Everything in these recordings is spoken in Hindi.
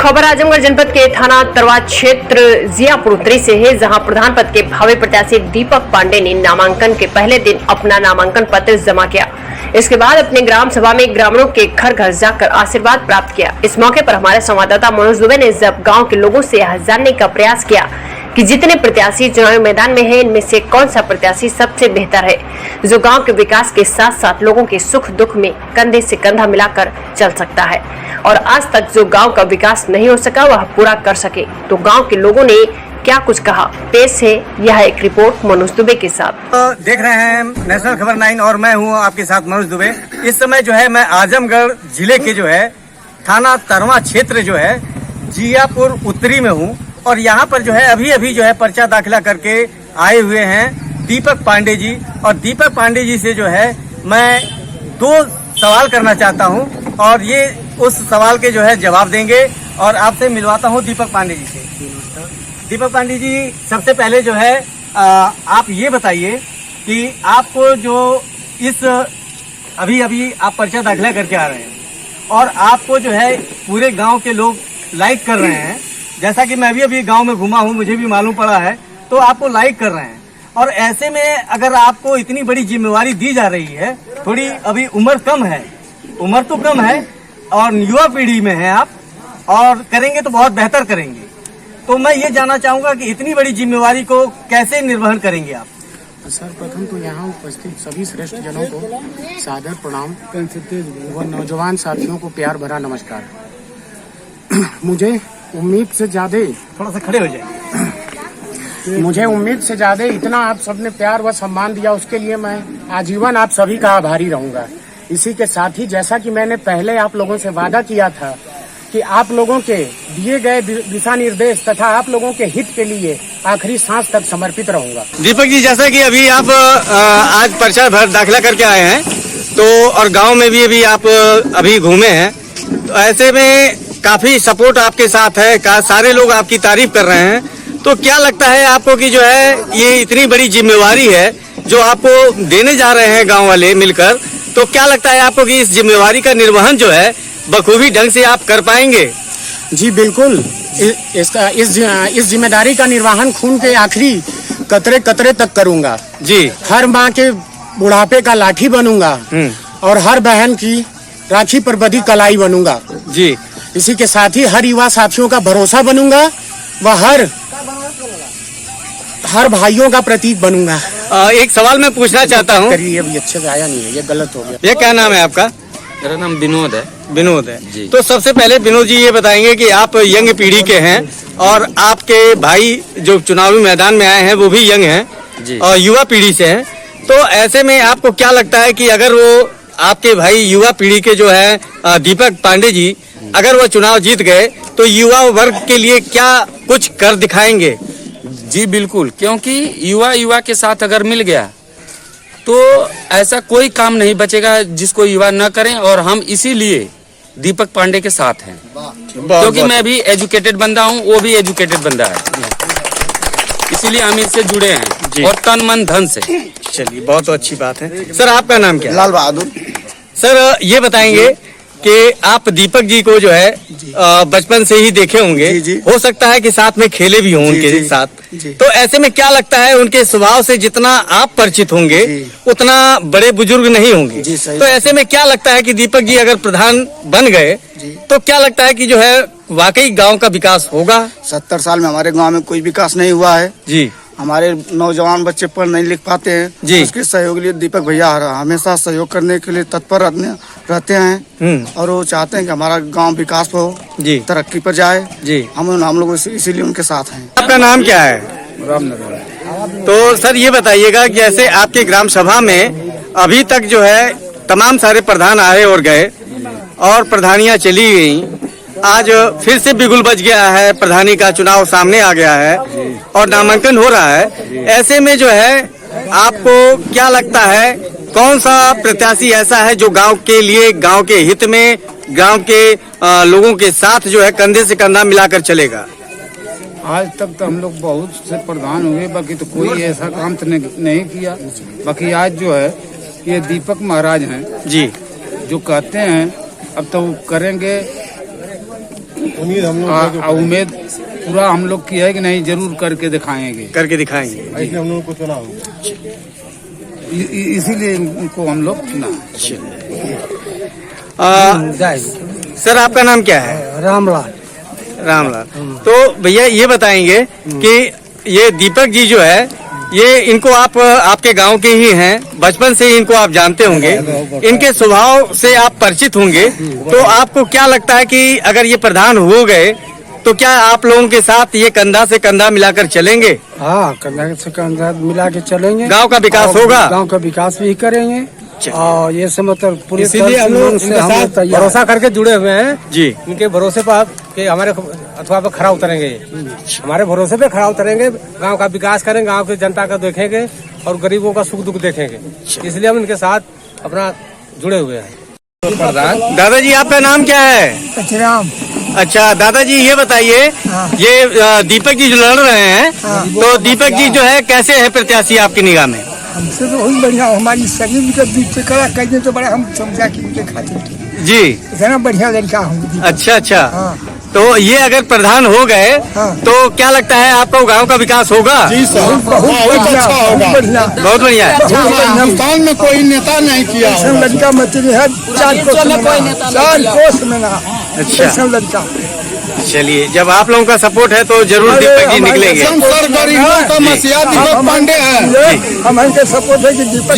खबर आजमगढ़ जनपद के थाना तरवा क्षेत्र जियापुर उत्तरी से है, जहां प्रधान पद के भावी प्रत्याशी दीपक पांडे ने नामांकन के पहले दिन अपना नामांकन पत्र जमा किया। इसके बाद अपने ग्राम सभा में ग्रामीणों के घर घर जाकर आशीर्वाद प्राप्त किया। इस मौके पर हमारे संवाददाता मनोज दुबे ने जब गाँव के लोगों से यह जानने का प्रयास किया कि जितने प्रत्याशी चुनावी मैदान में हैं, इनमें से कौन सा प्रत्याशी सबसे बेहतर है, जो गांव के विकास के साथ साथ लोगों के सुख दुख में कंधे से कंधा मिलाकर चल सकता है और आज तक जो गांव का विकास नहीं हो सका वह पूरा कर सके। तो गांव के लोगों ने क्या कुछ कहा, पेश है यह एक रिपोर्ट मनोज दुबे के साथ। तो देख रहे हैं नेशनल खबर 9 और मैं हूं आपके साथ मनोज दुबे। इस समय जो है मैं आजमगढ़ जिले के जो है थाना तरवा क्षेत्र जो है जियापुर उत्तरी में हूं और यहाँ पर जो है अभी जो है पर्चा दाखिला करके आए हुए हैं दीपक पांडे जी। और दीपक पांडे जी से जो है मैं 2 सवाल करना चाहता हूँ और ये उस सवाल के जो है जवाब देंगे और आपसे मिलवाता हूँ दीपक पांडे जी से। दीपक पांडे जी, सबसे पहले जो है आप ये बताइए कि आपको जो इस अभी आप पर्चा दाखिला करके आ रहे हैं और आपको जो है पूरे गांव के लोग लाइक कर रहे हैं, जैसा कि मैं अभी गांव में घुमा हूं, मुझे भी मालूम पड़ा है, तो आपको लाइक कर रहे हैं। और ऐसे में अगर आपको इतनी बड़ी जिम्मेवारी दी जा रही है, थोड़ी अभी उम्र तो कम है और युवा पीढ़ी में है आप और करेंगे तो बहुत बेहतर करेंगे। तो मैं ये जानना चाहूंगा कि इतनी बड़ी जिम्मेवारी को कैसे निर्वहन करेंगे आप? सर्वप्रथम तो यहाँ उपस्थित सभी श्रेष्ठ जनों को सादर प्रणाम व नौजवान साथियों को प्यार भरा नमस्कार। मुझे उम्मीद से ज्यादा थोड़ा सा खड़े हो जाए। मुझे उम्मीद से ज्यादा इतना आप सबने प्यार व सम्मान दिया, उसके लिए मैं आजीवन आप सभी का आभारी रहूंगा। इसी के साथ ही जैसा कि मैंने पहले आप लोगों से वादा किया था कि आप लोगों के दिए गए दिशा निर्देश तथा आप लोगों के हित के लिए आखिरी सांस तक समर्पित रहूंगा। दीपक जी, जैसा कि अभी आप आज पर्चा दाखिला करके आए हैं तो और गांव में भी अभी आप अभी घूमे हैं, तो ऐसे में काफी सपोर्ट आपके साथ है, सारे लोग आपकी तारीफ कर रहे हैं, तो क्या लगता है आपको कि जो है ये इतनी बड़ी जिम्मेवारी है जो आपको देने जा रहे हैं गांव वाले मिलकर, तो क्या लगता है आपको कि इस जिम्मेवारी का निर्वहन जो है बखूबी ढंग से आप कर पाएंगे? जी बिल्कुल, इस जिम्मेदारी का निर्वहन खून के आखिरी कतरे कतरे तक करूंगा जी। हर माँ के बुढ़ापे का लाठी बनूंगा और हर बहन की राखी पर बधी कलाई बनूंगा जी। इसी के साथ ही हर युवा साथियों का भरोसा बनूंगा व हर भाइयों का प्रतीक बनूंगा। एक सवाल मैं पूछना चाहता हूँ। करिए, अभी अच्छे से आया नहीं है, ये गलत हो गया। ये क्या नाम है आपका? मेरा नाम विनोद है। विनोद है जी। तो सबसे पहले विनोद जी ये बताएंगे कि आप यंग पीढ़ी के हैं और आपके भाई जो चुनावी मैदान में आए हैं वो भी यंग हैं जी और युवा पीढ़ी से हैं, तो ऐसे में आपको क्या लगता है कि अगर वो आपके भाई युवा पीढ़ी के जो है दीपक पांडे जी अगर वो चुनाव जीत गए तो युवा वर्ग के लिए क्या कुछ कर दिखाएंगे? जी बिल्कुल, क्योंकि युवा के साथ अगर मिल गया तो ऐसा कोई काम नहीं बचेगा जिसको युवा न करें, और हम इसीलिए दीपक पांडे के साथ हैं क्योंकि मैं भी एजुकेटेड बंदा हूं, वो भी एजुकेटेड बंदा है, इसीलिए हम इससे जुड़े हैं और तन मन धन से। चलिए, बहुत अच्छी बात है। सर, आपका नाम क्या है? लाल बहादुर। सर, ये बताएंगे कि आप दीपक जी को जो है बचपन से ही देखे होंगे, जी। हो सकता है कि साथ में खेले भी हों उनके साथ, तो ऐसे में क्या लगता है उनके स्वभाव से जितना आप परिचित होंगे उतना बड़े बुजुर्ग नहीं होंगे, तो ऐसे में क्या लगता है कि दीपक जी अगर प्रधान बन गए तो क्या लगता है कि जो है वाकई गांव का विकास होगा? 70 साल में हमारे गांव में कोई विकास नहीं हुआ है जी। हमारे नौजवान बच्चे पढ़ नहीं लिख पाते हैं जी। उसके सहयोग के लिए दीपक भैया हमेशा सहयोग करने के लिए तत्पर रहते हैं और वो चाहते हैं कि हमारा गांव विकास हो जी, तरक्की पर जाए जी। हम लोग इसीलिए उनके साथ हैं। आपका नाम क्या है? रामनगर। तो सर ये बताइएगा कि ऐसे आपके ग्राम सभा में अभी तक जो है तमाम सारे प्रधान आए और गए और प्रधानियां चली गई, आज फिर से बिगुल बज गया है, प्रधानी का चुनाव सामने आ गया है और नामांकन हो रहा है, ऐसे में जो है आपको क्या लगता है कौन सा प्रत्याशी ऐसा है जो गांव के लिए, गांव के हित में, गांव के लोगों के साथ जो है कंधे से कंधा मिलाकर चलेगा? आज तक तो हम लोग बहुत से प्रधान हुए, बाकी तो कोई ऐसा काम तो नहीं किया। बाकी आज जो है ये दीपक महाराज हैं जी, जो कहते हैं अब तो करेंगे उम्मीद पूरा हम लोग की है कि नहीं, जरूर करके दिखाएंगे। ऐसे हम लोगों को चुना इसीलिए इनको हम लोग चुना। सर आपका नाम क्या है? रामलाल। तो भैया ये बताएंगे कि ये दीपक जी जो है, ये इनको आप आपके गांव के ही हैं, बचपन से ही इनको आप जानते होंगे, इनके स्वभाव से आप परिचित होंगे, तो आपको क्या लगता है कि अगर ये प्रधान हो गए तो क्या आप लोगों के साथ ये कंधा से कंधा मिलाकर चलेंगे? हाँ, कंधा से कंधा मिला के चलेंगे। गांव का विकास होगा, गांव का विकास भी करेंगे। और ये से मतलब पूरे इसीलिए हम लोग इनके साथ भरोसा करके जुड़े हुए हैं जी। इनके भरोसे पर कि हमारे अथवा पे खड़ा उतरेंगे, हमारे भरोसे पे खड़ा उतरेंगे, गांव का विकास करेंगे, गांव की जनता का देखेंगे और गरीबों का सुख दुख देखेंगे। इसलिए हम इनके साथ अपना जुड़े हुए हैं। दादाजी आपका नाम क्या है? अच्छा दादाजी ये बताइए, ये दीपक जी जो लड़ रहे हैं, तो दीपक जी जो है कैसे है प्रत्याशी आपकी निगाह में? हमसे तो बहुत बढ़िया, हमारी शरीर का बीच करा कहते तो बड़ा हम समझा कि उनके खाते जी, इतना बढ़िया लड़का हूँ। अच्छा। तो ये अगर प्रधान हो गए तो क्या लगता है आपको गांव का विकास होगा? जी सर, बहुत अच्छा होगा, बहुत बढ़िया। हिंदुस्तान में कोई नेता नहीं किया लड़का मछली है, 4 कोस में ना। अच्छा लड़का। चलिए, जब आप लोगों का सपोर्ट है तो जरूर दीपक जी निकलेंगे। सर गरीबों का मसीहा दीपक पांडे है, हम इनके सपोर्ट है कि दीपक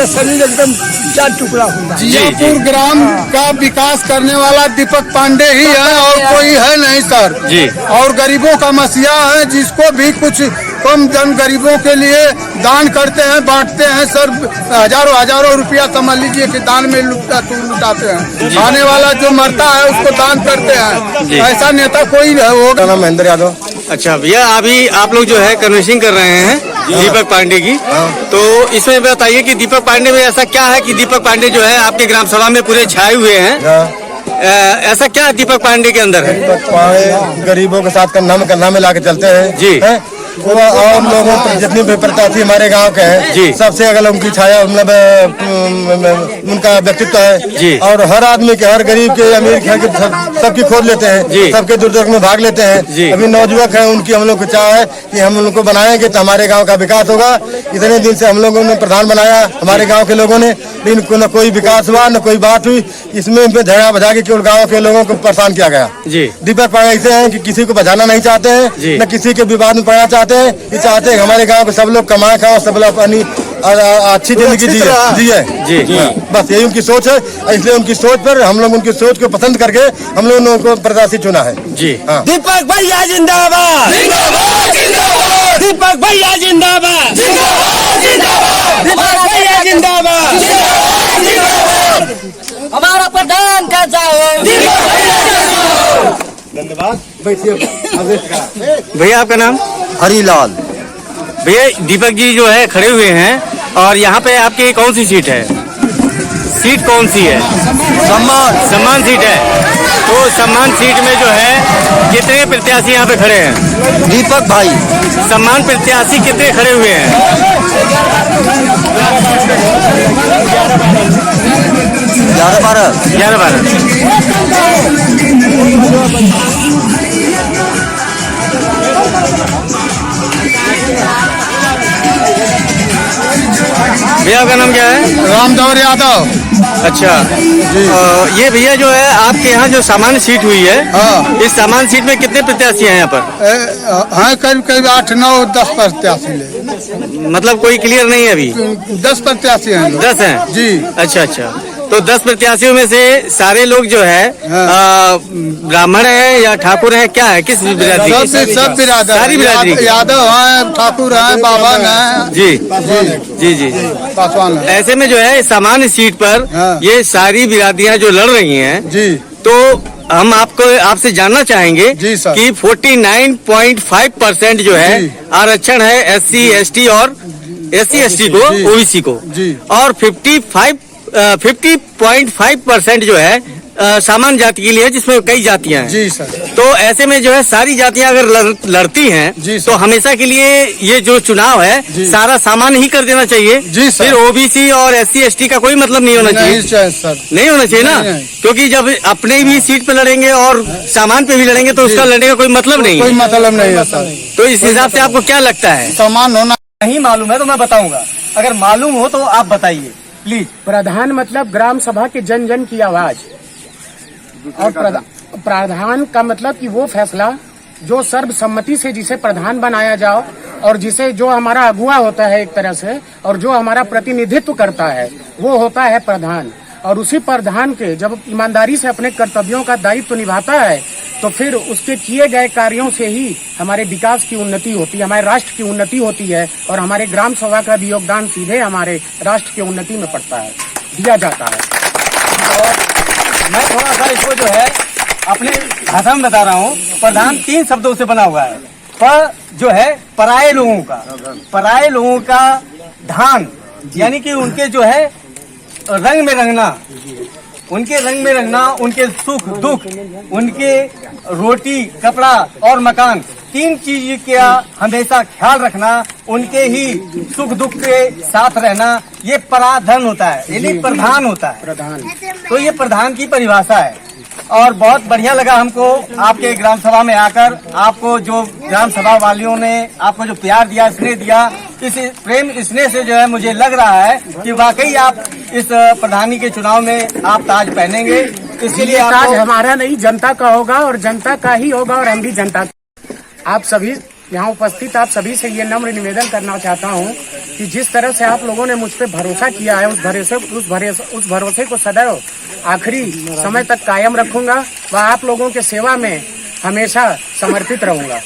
शरीर एकदम 4 टुकड़ा होगा। जियापुर ग्राम का विकास करने वाला दीपक पांडे ही है और कोई है नहीं सर जी। और गरीबों का मसीहा है, जिसको भी कुछ कम जन गरीबों के लिए दान करते हैं, बांटते हैं सर। हजारों रुपया समझ लीजिए कि दान में लुटाते हैं। आने वाला जो मरता है उसको दान करते हैं, ऐसा नेता कोई होगा। नाम महेंद्र यादव। अच्छा भैया, अभी आप लोग जो है कन्वेंसिंग कर रहे हैं दीपक पांडे की, तो इसमें बताइए कि दीपक पांडे में ऐसा क्या है कि दीपक पांडे जो है आपके ग्राम सभा में पूरे छाए हुए हैं, ऐसा क्या दीपक पांडे के अंदर है? दीपक पांडे गरीबों के साथ कंधा मिला के चलते हैं जी। और लोगों पर जितनी भी प्रत्याशी हमारे गांव के हैं जी, सबसे अगर उनकी छाया मतलब उनका व्यक्तित्व है जी। और हर आदमी के, हर गरीब के, अमीर के सबकी खोज लेते हैं जी, सबके दुर्दर्श में भाग लेते हैं जी। अभी नौजुवक है, उनकी हम लोग को चाह है कि हम उनको बनाएंगे तो हमारे गाँव का विकास होगा। इतने दिन से हम लोगों ने प्रधान बनाया हमारे गाँव के लोगों ने, लेकिन न कोई विकास हुआ न कोई बात हुई। इसमें झगड़ा बजा के केवल गाँव के लोगों को परेशान किया गया जी। दीपक पांडे ऐसे हैं कि किसी को बचाना नहीं चाहते हैं, न किसी के विवाद में पड़ना चाहते हैं। ये चाहते हैं हमारे गांव के सब लोग कमाए खाओ, सब लोग अपनी अच्छी जिंदगी जिए जी। बस यही उनकी सोच है, इसलिए उनकी सोच पर हम लोग उनकी सोच को पसंद करके हम लोगों ने उनको प्रत्याशी चुना है जी। हाँ। दीपक भैया जिंदाबाद, दीपक भैया जिंदाबाद, दीपक भैया जिंदाबाद, हमारा प्रधान का जाओ। धन्यवाद। भैया आपका नाम? हरीलाल। भैया दीपक जी जो है खड़े हुए हैं और यहाँ पे आपकी कौन सी सीट है? सीट कौन सी है? सम्मान सीट है। तो सम्मान सीट में जो है कितने प्रत्याशी यहाँ पे खड़े हैं? दीपक भाई। सम्मान प्रत्याशी कितने खड़े हुए हैं? 11-12। भैया आपका नाम क्या है? रामदौर यादव। अच्छा ये भैया जो है आपके यहाँ जो सामान्य सीट हुई है, हाँ। इस सामान्य सीट में कितने प्रत्याशी हैं यहाँ पर? हाँ, करीब 8, 9, 10 प्रत्याशी। मतलब कोई क्लियर नहीं है अभी? 10 प्रत्याशी हैं। 10 हैं जी। अच्छा, तो 10 प्रत्याशियों में से सारे लोग जो है ब्राह्मण है या ठाकुर है, क्या है, किस बिरादरी? सब बिरादर, सारी बिरादरी, यादव हैं, ठाकुर हैं, बावन हैं जी। पासवान है। ऐसे में जो है सामान्य सीट पर ये सारी बिरादरियां जो लड़ रही हैं जी, तो हम आपसे जानना चाहेंगे जी सर कि 49.5% जो है आरक्षण है SC ST और SC ST को, OBC को, और 50.5% जो है सामान्य जाति के लिए है, जिसमें कई जातियां हैं। जी सर। तो ऐसे में जो है सारी जातियां अगर लड़ती हैं जी सर। तो हमेशा के लिए ये जो चुनाव है सारा सामान्य ही कर देना चाहिए। जी सर। फिर ओबीसी और SC ST का कोई मतलब नहीं होना चाहिए। सर नहीं होना चाहिए ना, नहीं। क्योंकि जब अपने भी सीट पे लड़ेंगे और सामान पे भी लड़ेंगे तो उसका लड़ने का कोई मतलब नहीं कोई है। मतलब नहीं है सर। तो इस हिसाब से आपको क्या लगता है? समान होना नहीं मालूम है तो मैं बताऊंगा, अगर मालूम हो तो आप बताइए प्लीज। प्रधान मतलब ग्राम सभा के जन जन की आवाज, और प्रधान का मतलब कि वो फैसला जो सर्वसम्मति से जिसे प्रधान बनाया जाओ, और जिसे जो हमारा अगुवा होता है एक तरह से, और जो हमारा प्रतिनिधित्व करता है वो होता है प्रधान। और उसी प्रधान के जब ईमानदारी से अपने कर्तव्यों का दायित्व निभाता है तो फिर उसके किए गए कार्यों से ही हमारे विकास की उन्नति होती है, हमारे राष्ट्र की उन्नति होती है, और हमारे ग्राम सभा का भी योगदान सीधे हमारे राष्ट्र की उन्नति में पड़ता है, दिया जाता है। और मैं थोड़ा सा इसको जो है अपने भाषा में बता रहा हूँ। प्रधान 3 शब्दों से बना हुआ है। पर जो है पराये लोगों का धान, यानी कि उनके जो है रंग में रंगना, उनके सुख दुख, उनके रोटी कपड़ा और मकान, 3 चीज का हमेशा ख्याल रखना, उनके ही सुख दुख के साथ रहना, ये पराधन होता है, यानी प्रधान होता है। प्रधान तो ये प्रधान की परिभाषा है। और बहुत बढ़िया लगा हमको आपके ग्राम सभा में आकर, आपको जो ग्राम सभा वालियों ने आपको जो प्यार दिया, स्नेह दिया, इस प्रेम स्नेह से जो है मुझे लग रहा है कि वाकई आप इस प्रधानी के चुनाव में आप ताज पहनेंगे। इसके लिए ताज आपको हमारा नहीं, जनता का होगा, और जनता का ही होगा, और हम भी जनता। आप सभी यहाँ उपस्थित आप सभी से ये नम्र निवेदन करना चाहता हूँ कि जिस तरह से आप लोगों ने मुझ पे भरोसा किया है, उस भरोसे को सदैव आखिरी समय तक कायम रखूंगा व आप लोगों के सेवा में हमेशा समर्पित रहूंगा।